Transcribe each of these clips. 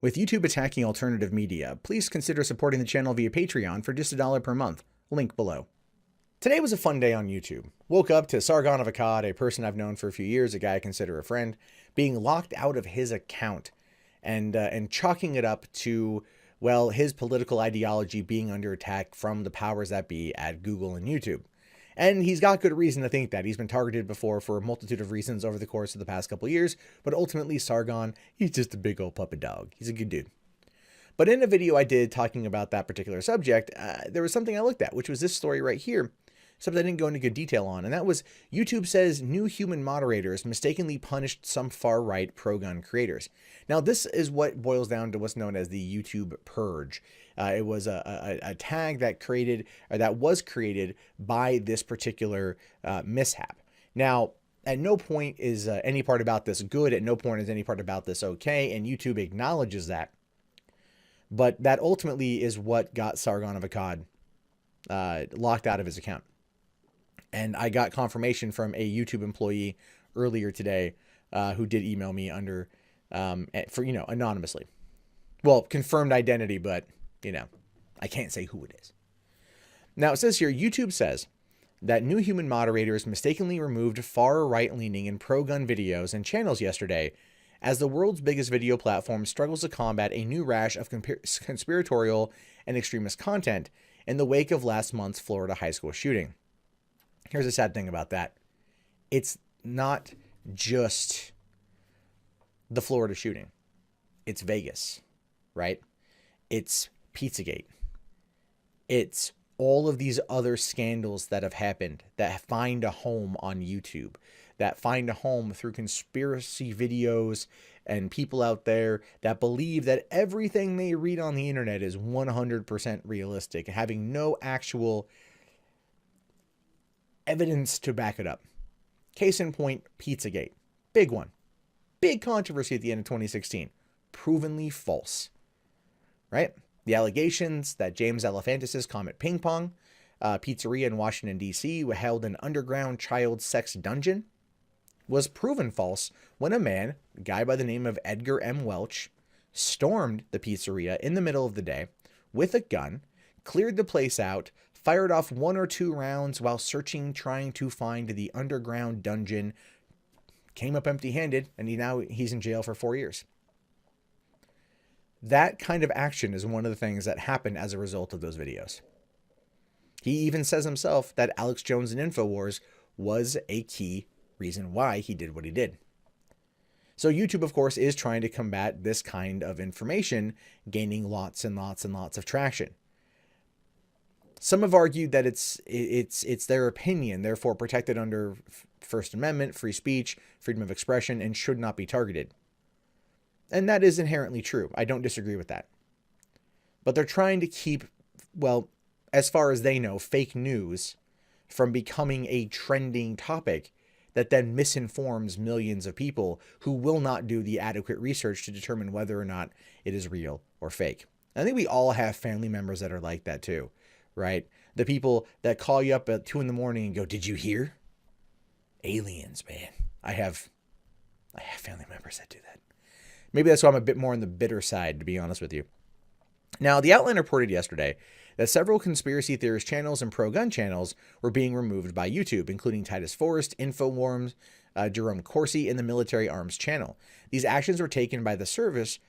With YouTube attacking alternative media, please consider supporting the channel via Patreon for just $1 per month. Link below. Today was a fun day on YouTube. Woke up to Sargon of Akkad, a person I've known for a few years, a guy I consider a friend, being locked out of his account and chalking it up to, well, his political ideology being under attack from the powers that be at Google and YouTube. And he's got good reason to think that. He's been targeted before for a multitude of reasons over the course of the past couple of years, but ultimately Sargon, he's just a big old puppet dog. He's a good dude. But in a video I did talking about that particular subject, there was something I looked at, which was this story right here, something I didn't go into good detail on, and that was YouTube says new human moderators mistakenly punished some far-right pro-gun creators. Now, this is what boils down to what's known as the YouTube purge. It was a tag that was created by this particular mishap. Now, at no point is any part about this good. At no point is any part about this okay, and YouTube acknowledges that. But that ultimately is what got Sargon of Akkad locked out of his account. And I got confirmation from a YouTube employee earlier today who did email me under, anonymously. Well, confirmed identity, but, I can't say who it is. Now, it says here, YouTube says that new human moderators mistakenly removed far right-leaning and pro-gun videos and channels yesterday as the world's biggest video platform struggles to combat a new rash of conspiratorial and extremist content in the wake of last month's Florida high school shooting. Here's the sad thing about that. It's not just the Florida shooting. It's Vegas, right? It's Pizzagate. It's all of these other scandals that have happened that find a home on YouTube, that find a home through conspiracy videos and people out there that believe that everything they read on the internet is 100% realistic, having no actual evidence to back it up. Case in point, Pizzagate. Big one. Big controversy at the end of 2016. Provenly false. Right? The allegations that James Alefantis' Comet Ping Pong pizzeria in Washington, D.C. held an underground child sex dungeon was proven false when a man, a guy by the name of Edgar M. Welch, stormed the pizzeria in the middle of the day with a gun, cleared the place out, fired off 1 or 2 rounds while searching, trying to find the underground dungeon, came up empty-handed, and he's in jail for 4 years. That kind of action is one of the things that happened as a result of those videos. He even says himself that Alex Jones and InfoWars was a key reason why he did what he did. So YouTube, of course, is trying to combat this kind of information, gaining lots and lots and lots of traction. Some have argued that it's their opinion, therefore protected under First Amendment, free speech, freedom of expression, and should not be targeted. And that is inherently true. I don't disagree with that. But they're trying to keep, well, as far as they know, fake news from becoming a trending topic that then misinforms millions of people who will not do the adequate research to determine whether or not it is real or fake. I think we all have family members that are like that too. Right? The people that call you up at 2 in the morning and go, "Did you hear? Aliens, man." I have family members that do that. Maybe that's why I'm a bit more on the bitter side, to be honest with you. Now, the Outline reported yesterday that several conspiracy theorist channels and pro-gun channels were being removed by YouTube, including Titus Forrest, InfoWars, Jerome Corsi, and the Military Arms channel. These actions were taken by the service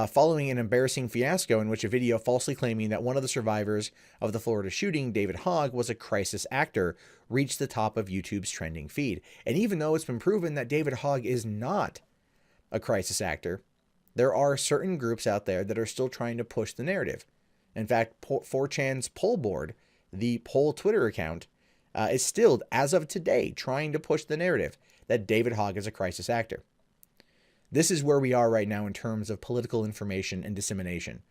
following an embarrassing fiasco in which a video falsely claiming that one of the survivors of the Florida shooting, David Hogg, was a crisis actor, reached the top of YouTube's trending feed. And even though it's been proven that David Hogg is not a crisis actor, there are certain groups out there that are still trying to push the narrative. In fact, 4chan's poll board, the poll Twitter account, is still, as of today, trying to push the narrative that David Hogg is a crisis actor. This is where we are right now in terms of political information and dissemination.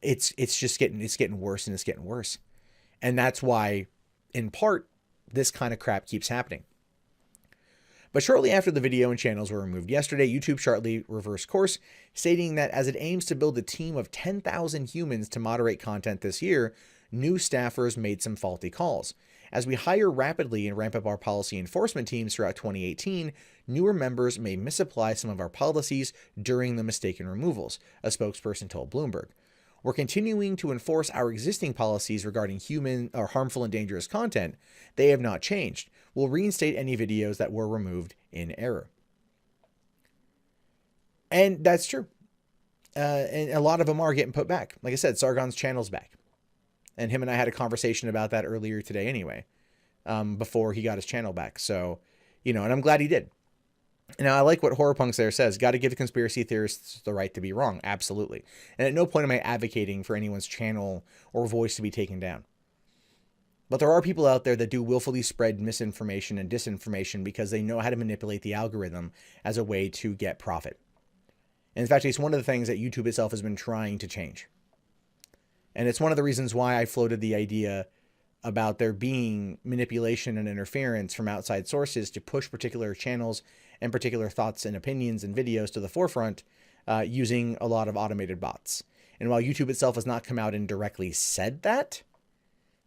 It's getting worse and it's getting worse. And that's why, in part, this kind of crap keeps happening. But shortly after the video and channels were removed yesterday, YouTube sharply reversed course, stating that as it aims to build a team of 10,000 humans to moderate content this year, new staffers made some faulty calls. As we hire rapidly and ramp up our policy enforcement teams throughout 2018, newer members may misapply some of our policies during the mistaken removals, a spokesperson told Bloomberg. We're continuing to enforce our existing policies regarding human or harmful and dangerous content. They have not changed. We'll reinstate any videos that were removed in error. And that's true. And a lot of them are getting put back. Like I said, Sargon's channel's back. And him and I had a conversation about that earlier today anyway, before he got his channel back. So, and I'm glad he did. Now, I like what Horrorpunks there says. Got to give the conspiracy theorists the right to be wrong. Absolutely. And at no point am I advocating for anyone's channel or voice to be taken down. But there are people out there that do willfully spread misinformation and disinformation because they know how to manipulate the algorithm as a way to get profit. And in fact, it's one of the things that YouTube itself has been trying to change. And it's one of the reasons why I floated the idea about there being manipulation and interference from outside sources to push particular channels and particular thoughts and opinions and videos to the forefront using a lot of automated bots. And while YouTube itself has not come out and directly said that,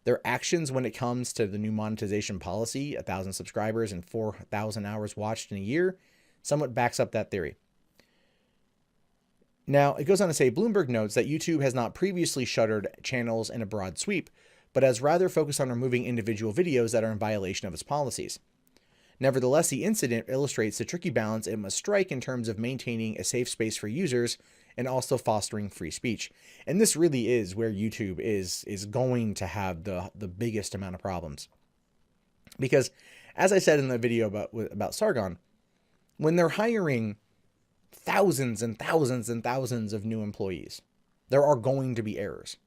their actions when it comes to the new monetization policy, 1,000 subscribers and 4,000 hours watched in a year, somewhat backs up that theory. Now, it goes on to say, Bloomberg notes that YouTube has not previously shuttered channels in a broad sweep, but has rather focused on removing individual videos that are in violation of its policies. Nevertheless, the incident illustrates the tricky balance it must strike in terms of maintaining a safe space for users and also fostering free speech. And this really is where YouTube is going to have the biggest amount of problems. Because, as I said in the video about Sargon, when they're hiring thousands and thousands and thousands of new employees, there are going to be errors.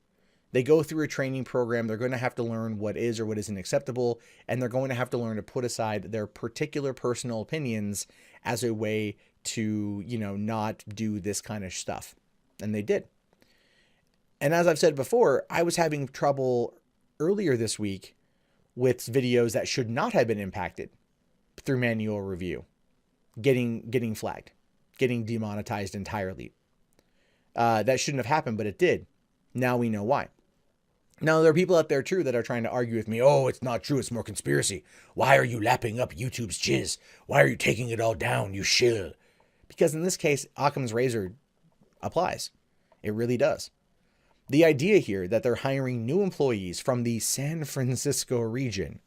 They go through a training program. They're going to have to learn what is or what isn't acceptable, and they're going to have to learn to put aside their particular personal opinions as a way to, not do this kind of stuff. And they did. And as I've said before, I was having trouble earlier this week with videos that should not have been impacted through manual review, getting flagged, getting demonetized entirely. That shouldn't have happened, but it did. Now we know why. Now, there are people out there, too, that are trying to argue with me. Oh, it's not true. It's more conspiracy. Why are you lapping up YouTube's jizz? Why are you taking it all down, you shill? Because in this case, Occam's razor applies. It really does. The idea here that they're hiring new employees from the San Francisco region,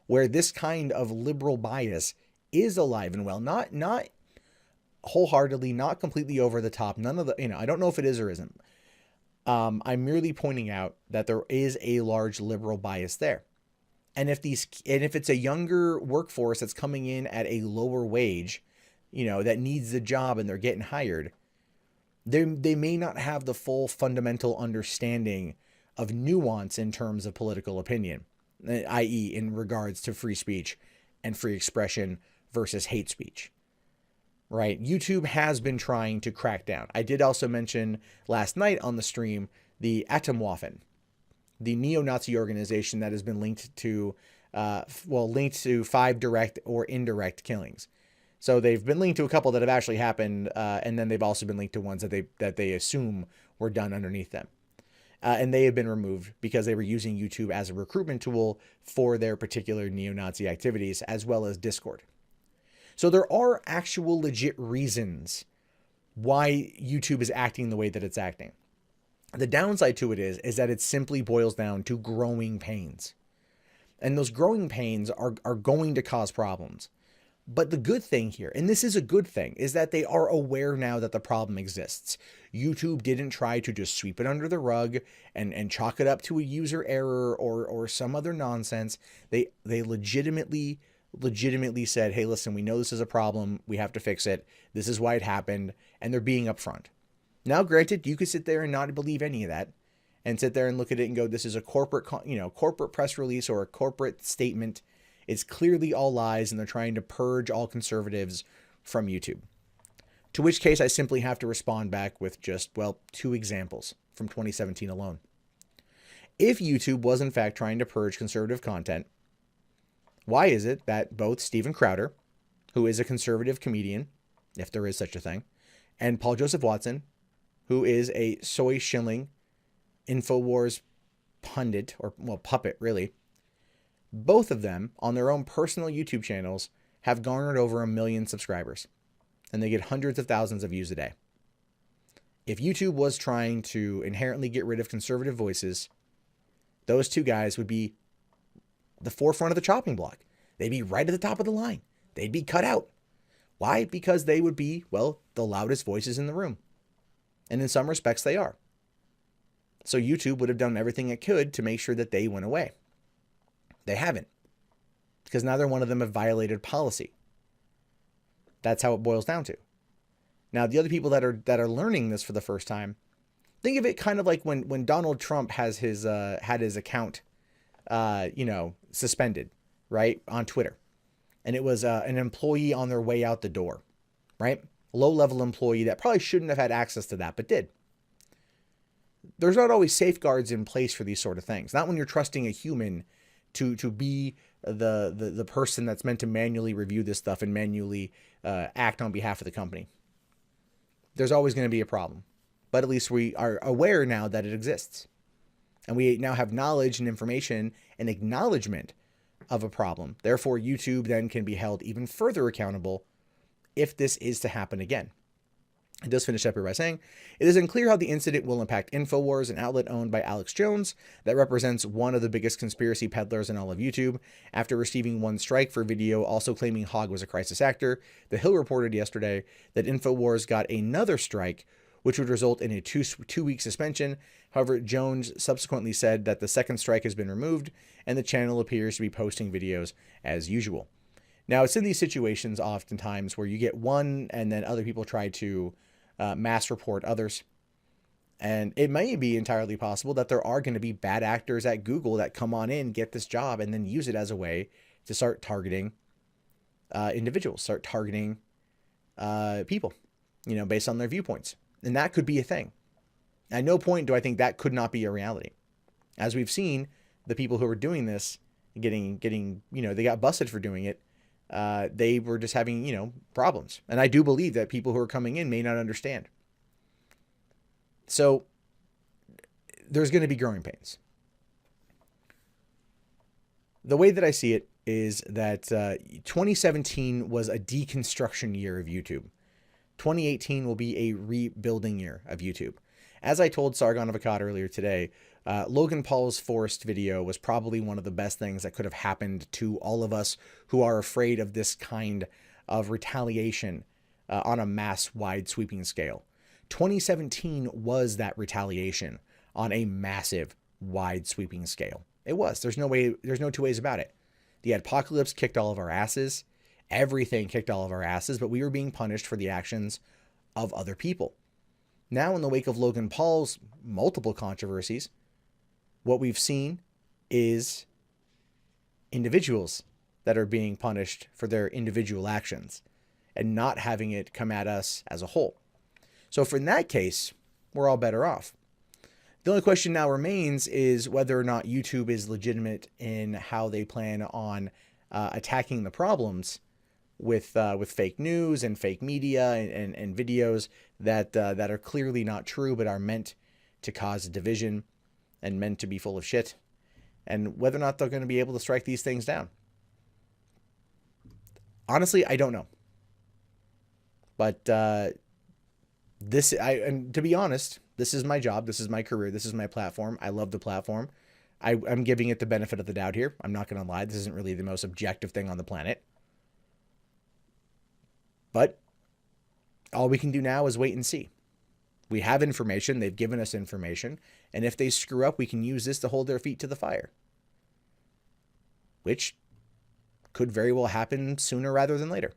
where this kind of liberal bias is alive and well, not wholeheartedly, not completely over the top. None of the, I don't know if it is or isn't. I'm merely pointing out that there is a large liberal bias there. And if it's a younger workforce that's coming in at a lower wage, that needs the job and they're getting hired, they may not have the full fundamental understanding of nuance in terms of political opinion, i.e. in regards to free speech and free expression versus hate speech. Right? YouTube has been trying to crack down. I did also mention last night on the stream the Atomwaffen, the neo-Nazi organization that has been linked to 5 direct or indirect killings. So they've been linked to a couple that have actually happened, and then they've also been linked to ones that they assume were done underneath them. And they have been removed because they were using YouTube as a recruitment tool for their particular neo-Nazi activities, as well as Discord. So there are actual legit reasons why YouTube is acting the way that it's acting. The downside to it is that it simply boils down to growing pains. And those growing pains are going to cause problems. But the good thing here, and this is a good thing, is that they are aware now that the problem exists. YouTube didn't try to just sweep it under the rug and chalk it up to a user error or some other nonsense. They legitimately said, hey, listen, we know this is a problem. We have to fix it. This is why it happened. And they're being upfront. Now, granted, you could sit there and not believe any of that and sit there and look at it and go, this is a corporate press release or a corporate statement. It's clearly all lies and they're trying to purge all conservatives from YouTube. To which case I simply have to respond back with just, 2 examples from 2017 alone. If YouTube was in fact trying to purge conservative content, why is it that both Steven Crowder, who is a conservative comedian, if there is such a thing, and Paul Joseph Watson, who is a soy shilling InfoWars pundit, or puppet really, Both of them, on their own personal YouTube channels, have garnered over 1 million subscribers, and they get hundreds of thousands of views a day. If YouTube was trying to inherently get rid of conservative voices, those two guys would be the forefront of the chopping block. They'd be right at the top of the line. They'd be cut out. Why? Because they would be, well, the loudest voices in the room. And in some respects, they are. So YouTube would have done everything it could to make sure that they went away. They haven't. Because neither one of them have violated policy. That's how it boils down to. Now, the other people that are learning this for the first time, think of it kind of like when Donald Trump has his had his account, suspended, right, on Twitter, and it was an employee on their way out the door, right, low-level employee that probably shouldn't have had access to that, but did. There's not always safeguards in place for these sort of things. Not when you're trusting a human to be the person that's meant to manually review this stuff and manually act on behalf of the company. There's always going to be a problem, but at least we are aware now that it exists. And we now have knowledge and information and acknowledgement of a problem. Therefore, YouTube then can be held even further accountable if this is to happen again. It does finish up here by saying, it is unclear how the incident will impact InfoWars, an outlet owned by Alex Jones that represents one of the biggest conspiracy peddlers in all of YouTube. After receiving one strike for video also claiming Hogg was a crisis actor, The Hill reported yesterday that InfoWars got another strike, which would result in a two-week suspension. However, Jones subsequently said that the second strike has been removed and the channel appears to be posting videos as usual. Now, it's in these situations oftentimes where you get one and then other people try to mass report others. And it may be entirely possible that there are going to be bad actors at Google that come on in, get this job, and then use it as a way to start targeting individuals, start targeting people, based on their viewpoints. And that could be a thing. At no point do I think that could not be a reality. As we've seen, the people who are doing this, getting, they got busted for doing it. They were just having, problems. And I do believe that people who are coming in may not understand. So there's going to be growing pains. The way that I see it is that 2017 was a deconstruction year of YouTube. 2018 will be a rebuilding year of YouTube. As I told Sargon of Akkad earlier today, Logan Paul's Forest video was probably one of the best things that could have happened to all of us who are afraid of this kind of retaliation on a mass wide sweeping scale. 2017 was that retaliation on a massive wide sweeping scale. It was. There's no two ways about it. The apocalypse kicked all of our asses. Everything kicked all of our asses, but we were being punished for the actions of other people. Now, in the wake of Logan Paul's multiple controversies, what we've seen is individuals that are being punished for their individual actions and not having it come at us as a whole. So in that case, we're all better off. The only question now remains is whether or not YouTube is legitimate in how they plan on attacking the problems with fake news and fake media and videos that are clearly not true but are meant to cause division and meant to be full of shit, and whether or not they're going to be able to strike these things down. Honestly, I don't know. But and to be honest, this is my job, this is my career, this is my platform. I love the platform. I'm giving it the benefit of the doubt here. I'm not going to lie. This isn't really the most objective thing on the planet. But all we can do now is wait and see. We have information. They've given us information. And if they screw up, we can use this to hold their feet to the fire. Which could very well happen sooner rather than later.